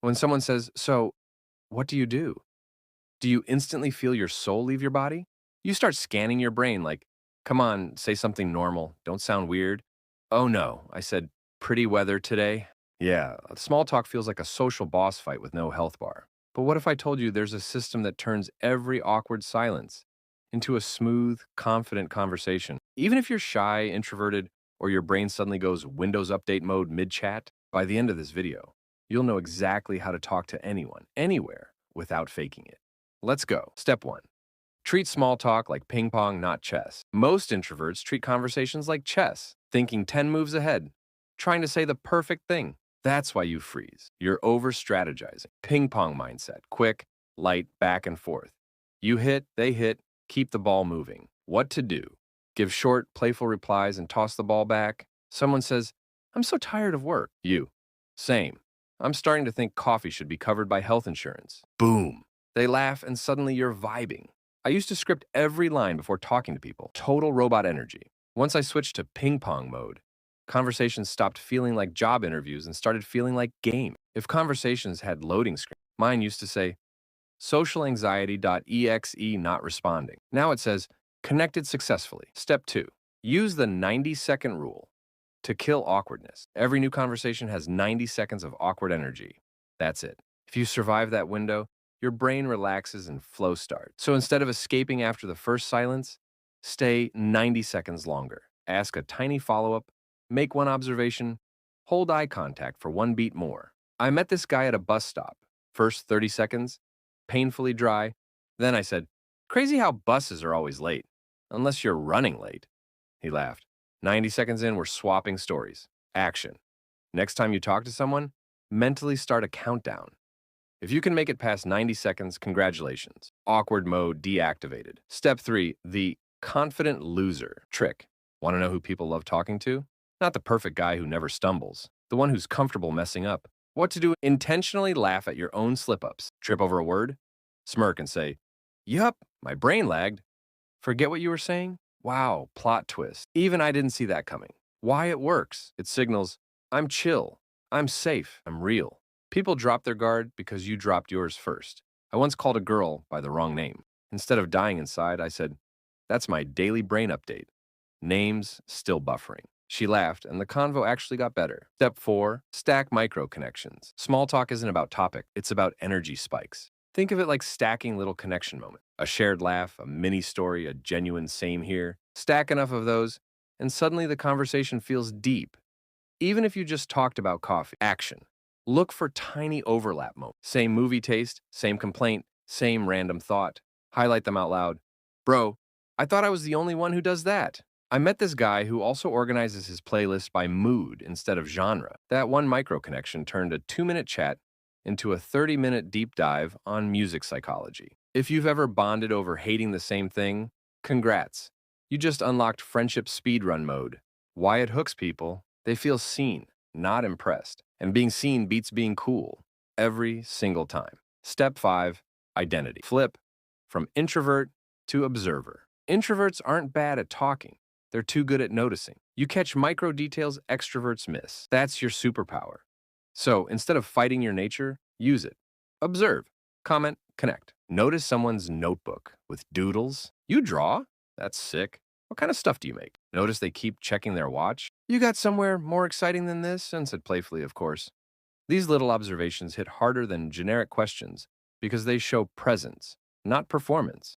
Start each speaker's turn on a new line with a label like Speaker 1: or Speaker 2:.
Speaker 1: When someone says, "So, what do you do?" Do you instantly feel your soul leave your body? You start scanning your brain like, "Come on, say something normal. Don't sound weird." "Oh no," I said, "pretty weather today." Yeah, small talk feels like a social boss fight with no health bar. But what if I told you there's a system that turns every awkward silence into a smooth, confident conversation? Even if you're shy, introverted, or your brain suddenly goes Windows Update mode mid-chat, by the end of this video, you'll know exactly how to talk to anyone, anywhere, without faking it. Let's go. Step 1. Treat small talk like ping pong, not chess. Most introverts treat conversations like chess, thinking 10 moves ahead, trying to say the perfect thing. That's why you freeze. You're over strategizing. Ping pong mindset quick, light, back and forth. You hit, they hit, keep the ball moving. What to do? Give short, playful replies and toss the ball back. Someone says, "I'm so tired of work." You. Same. "I'm starting to think coffee should be covered by health insurance." Boom. They laugh and suddenly you're vibing. I used to script every line before talking to people. Total robot energy. Once I switched to ping pong mode, conversations stopped feeling like job interviews and started feeling like game. If conversations had loading screen, mine used to say social anxiety.exe not responding. Now it says connected successfully. Step 2. Use the 90-second rule to kill awkwardness. Every new conversation has 90 seconds of awkward energy. That's it. If you survive that window, your brain relaxes and flow starts. So instead of escaping after the first silence, stay 90 seconds longer. Ask a tiny follow-up, make one observation, hold eye contact for one beat more. I met this guy at a bus stop. First 30 seconds, painfully dry. Then I said, "Crazy how buses are always late, unless you're running late." He laughed. 90 seconds in, we're swapping stories. Action. Next time you talk to someone, mentally start a countdown. If you can make it past 90 seconds, congratulations. Awkward mode deactivated. Step 3, the confident loser trick. Want to know who people love talking to? Not the perfect guy who never stumbles, the one who's comfortable messing up. What to do? Intentionally laugh at your own slip-ups. Trip over a word? Smirk and say, "Yup, my brain lagged." Forget what you were saying? Wow, plot twist. Even I didn't see that coming. Why it works? It signals, I'm chill, I'm safe, I'm real. People drop their guard because you dropped yours first. I once called a girl by the wrong name. Instead of dying inside, I said, "That's my daily brain update. Names still buffering." She laughed, and the convo actually got better. Step 4, stack micro connections. Small talk isn't about topic, it's about energy spikes. Think of it like stacking little connection moments. A shared laugh, a mini story, a genuine same here. Stack enough of those, and suddenly the conversation feels deep. Even if you just talked about coffee. Action. Look for tiny overlap moments. Same movie taste, same complaint, same random thought. Highlight them out loud. "Bro, I thought I was the only one who does that." I met this guy who also organizes his playlist by mood instead of genre. That one micro connection turned a 2-minute chat into a 30-minute deep dive on music psychology. If you've ever bonded over hating the same thing, congrats. You just unlocked friendship speedrun mode. Why it hooks people? They feel seen, not impressed. And being seen beats being cool every single time. Step 5, identity. Flip from introvert to observer. Introverts aren't bad at talking. They're too good at noticing. You catch micro details extroverts miss. That's your superpower. So instead of fighting your nature, use it. Observe, comment, connect. Notice someone's notebook with doodles. You draw? That's sick. What kind of stuff do you make? Notice they keep checking their watch? You got somewhere more exciting than this? And said playfully, of course. These little observations hit harder than generic questions because they show presence, not performance.